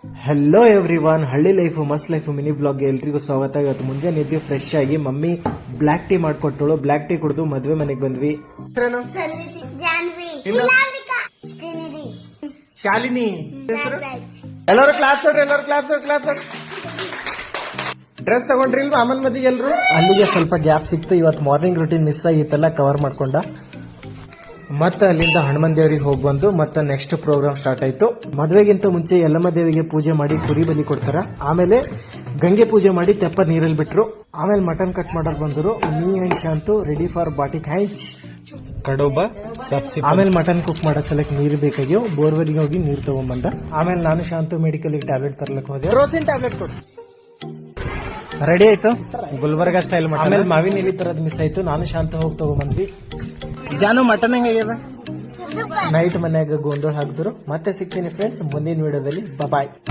Hello everyone, ಹಳ್ಳಿ life ಮಸ್ತ್ life mini ಬ್ಲಾಗ್ಗೆ ಎಲ್ರಿಗೂ ಸ್ವಾಗತ. ಇವತ್ತು ಮುಂಜಾನೆ ಎದ್ದು ಫ್ರೆಶ್ ಆಗಿ ಮಮ್ಮಿ ಬ್ಲಾಕ್ ಟೀ ಮಾಡ್ಕೊಟ್ಟಳು. ಬ್ಲಾಕ್ ಟೀ ಕುಡಿದು ಮದ್ವೆ ಮನೆಗೆ ಬಂದ್ವಿ. ಶಾಲಿನಿ. ಎಲ್ಲರೂ ಕ್ಲಾಪ್ಸ್ ಹೊಡ್ರಿ, ಎಲ್ಲರೂ ಕ್ಲಾಪ್ಸ್ ಹೊಡ್ರಿ. ಡ್ರೆಸ್ ತಗೊಂಡ್ರಿ ಇಲ್ವಾ ಅಮ್ಮನ ಮದಿಗೆ ಎಲ್ರು? ಅಲ್ಲಿಗೆ ಸ್ವಲ್ಪ ಗ್ಯಾಪ್ ಸಿಕ್ತು. ಇವತ್ತು ಮಾರ್ನಿಂಗ್ ರೂಟೀನ್ ಮಿಸ್ ಆಗಿತ್ತಲ್ಲ, ಕವರ್ ಮಾಡ್ಕೊಂಡ. ಮತ್ತೆ ಅಲ್ಲಿಂದ ಹನುಮನ್ ದೇವರಿಗೆ ಹೋಗಿ ಬಂದು ಮತ್ತೆ ನೆಕ್ಸ್ಟ್ ಪ್ರೋಗ್ರಾಮ್ ಸ್ಟಾರ್ಟ್ ಆಯ್ತು. ಮದುವೆಗಿಂತ ಮುಂಚೆ ಯಲ್ಲಮ್ಮ ದೇವಿಗೆ ಪೂಜೆ ಮಾಡಿ ಕುರಿ ಬಲಿ ಕೊಡ್ತಾರ. ಆಮೇಲೆ ಗಂಗೆ ಪೂಜೆ ಮಾಡಿ ತೆಪ್ಪ ನೀರಲ್ಲಿ ಬಿಟ್ರು. ಆಮೇಲೆ ಮಟನ್ ಕಟ್ ಮಾಡಕ್ ಬಂದ್ರು. Me and Shantu ready for ಬಾಟಿ ಹ್ಯಾಂಚ್ ಕಡೋಬ. ಆಮೇಲೆ ಮಟನ್ ಕುಕ್ ಮಾಡೋ ಸಲಕ್ ನೀರು ಬೇಕಾಗ್ಯವ. ಬೋರ್ವೆಲ್ಗೆ ಹೋಗಿ ನೀರು ತಗೊಂಡ್ಬಂದ. ಆಮೇಲೆ ನಾನು ಶಾಂತು ಮೆಡಿಕಲ್ ಟ್ಯಾಬ್ಲೆಟ್ ತರ್ಲಕ್ ಹೋದೆ. ರೋಸಿನ್ ಟ್ಯಾಬ್ಲೆಟ್ ಕೊಡು. ರೆಡಿ ಆಯ್ತು ಗುಲ್ಬರ್ಗ ಸ್ಟೈಲ್. ಆಮೇಲೆ ಮಾವಿನ ಎಲೆ ತರದ್ ಮಿಸ್ ಆಯ್ತು. ನಾನು ಶಾಂತ ಹೋಗಿ ತಗೊಂಡ್ಬಂದ್ವಿ. ಜಾನು ಮಟನ್ ಹೆಂಗಾಗ್ಯದ? ನೈಟ್ ಮನ್ಯಾಗ ಗೋಂದೋಳ ಹಾಕಿದ್ರು. ಮತ್ತೆ ಸಿಗ್ತೀನಿ ಫ್ರೆಂಡ್ಸ್ ಮುಂದಿನ ವಿಡಿಯೋದಲ್ಲಿ. ಬಾಯ್.